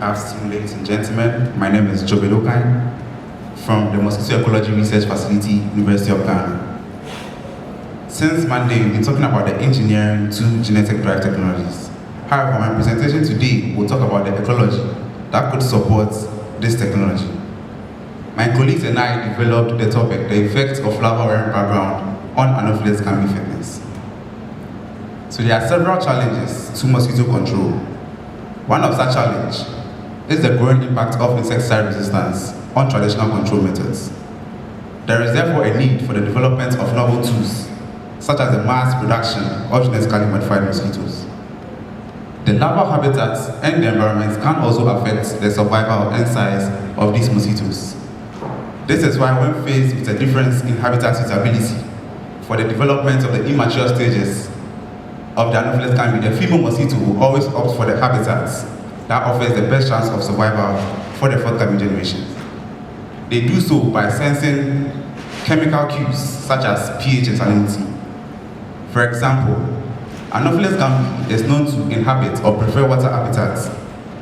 afternoon, ladies and gentlemen. My name is Jobe Lokai from the Mosquito Ecology Research Facility, University of Ghana. Since Monday, we've been talking about the engineering to genetic-derived technologies. However, my presentation today will talk about the ecology that could support this technology. My colleagues and I developed the topic, the effects of larval-wearing background on anopheles gambiae fitness. So there are several challenges to mosquito control. One of such challenge is the growing impact of insecticide resistance on traditional control methods. There is therefore a need for the development of novel tools, such as the mass production of genetically modified mosquitoes. The larval habitats and the environment can also affect the survival and size of these mosquitoes. This is why when faced with a difference in habitat suitability for the development of the immature stages of the anopheles gambiae, the female mosquito will always opt for the habitats that offers the best chance of survival for the forthcoming generations. They do so by sensing chemical cues such as pH and salinity. For example, anopheles gambiae is known to inhabit or prefer water habitats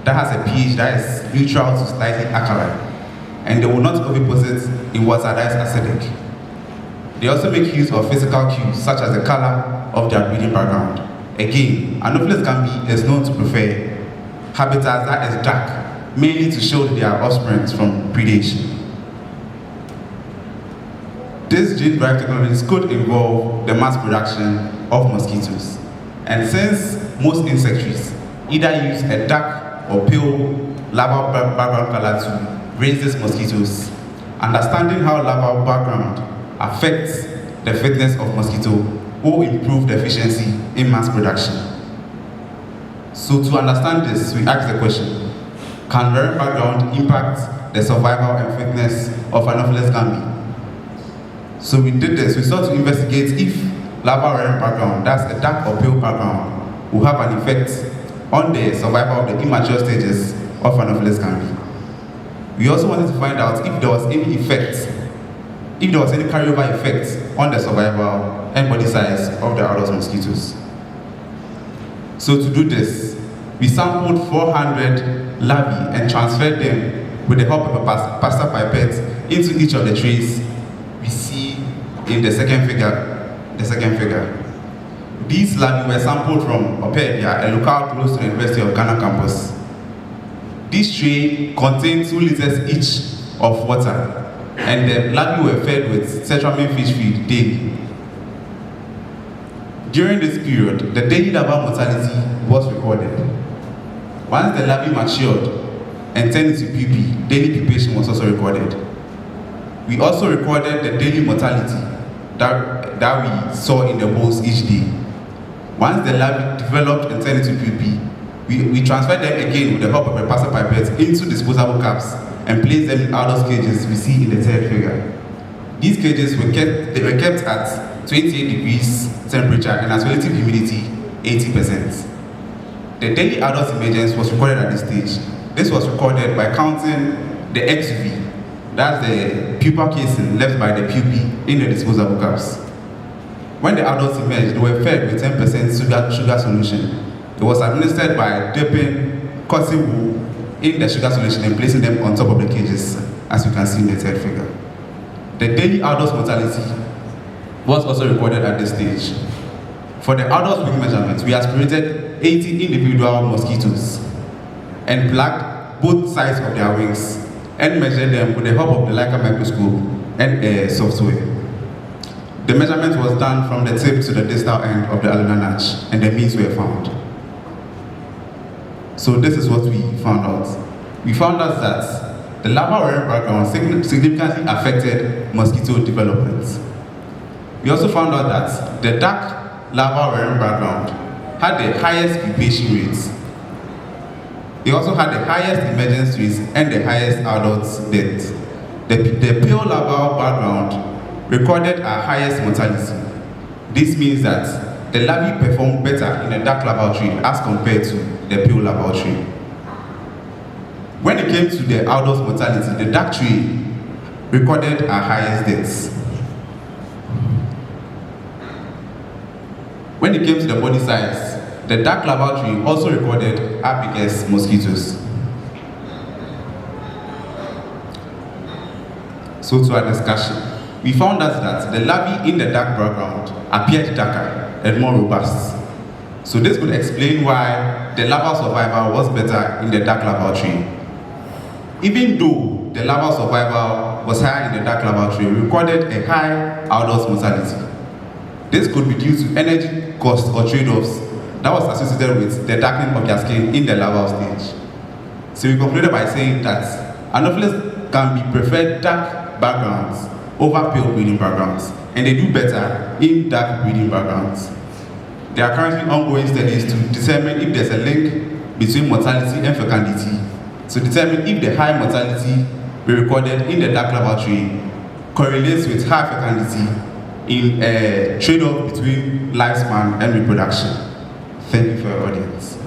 that has a pH that is neutral to slightly alkaline, and they will not oviposit in water that is acidic. They also make use of physical cues such as the color of their breeding background. Again, anopheles gambiae is known to prefer habitats that is dark, mainly to shield their offspring from predation. These gene-derived technologies could involve the mass production of mosquitoes. And since most insect trees either use a dark or pale larval background color to raise these mosquitoes, understanding how larval background affects the fitness of mosquito will improve the efficiency in mass production. So to understand this, we ask the question, can wearing background impact the survival and fitness of anopheles gambiae? So we did this. We sought to investigate if larval wearing background, that's a dark or pale background, will have an effect on the survival of the immature stages of anopheles gambiae. We also wanted to find out if there was any effect, if there was any carryover effect on the survival and body size of the adult mosquitoes. So to do this, we sampled 400 larvae and transferred them with the help of a pasta pipette into each of the trays we see in the second figure. These larvae were sampled from Opedia, a locale close to the University of Ghana campus. This tray contained 2 liters each of water, and the larvae were fed with tetramine fish feed daily. During this period, the daily larval mortality was recorded. Once the larvae matured and turned into pupae, daily pupation was also recorded. We also recorded the daily mortality that we saw in the bowls each day. Once the larvae developed and turned into pupae, we transferred them again with the help of a pasta pipette into disposable cups and placed them in adult cages we see in the third figure. These cages were kept at 28 degrees temperature and at relative humidity 80%. The daily adult emergence was recorded at this stage. This was recorded by counting the XV, that's the pupal casing left by the pupae in the disposable cups. When the adults emerged, they were fed with 10% sugar solution. It was administered by dipping cotton wool in the sugar solution and placing them on top of the cages, as you can see in the third figure. The daily adult mortality was also recorded at this stage. For the adult wing measurements, we aspirated 80 individual mosquitoes and plugged both sides of their wings and measured them with the help of the Leica microscope and software. The measurement was done from the tip to the distal end of the ulnar notch, and the means were found. So this is what we found out. We found out that the larval wearing background significantly affected mosquito development. We also found out that the dark larval wearing background had the highest pupation rates. They also had the highest emergence rates and the highest adult death. The pale larval background recorded a highest mortality. This means that the larvae performed better in the dark larval tree as compared to the pale larval tree. When it came to the adult mortality, the dark tree recorded a highest deaths. When it came to the body size, the dark larval tree also recorded our biggest mosquitoes. So to our discussion, we found out that the larvae in the dark background appeared darker and more robust. So this could explain why the larval survival was better in the dark larval tray. Even though the larval survival was higher in the dark larval tray, we recorded a high outdoors mortality. This could be due to energy cost or trade-offs that was associated with the darkening of their skin in the larval stage. So we concluded by saying that anopheles can be preferred dark backgrounds over pale breeding backgrounds, and they do better in dark breeding backgrounds. There are currently ongoing studies to determine if there's a link between mortality and fecundity, to determine if the high mortality we recorded in the dark larval tray correlates with high fecundity in a trade-off between lifespan and reproduction. Thank you for your audience.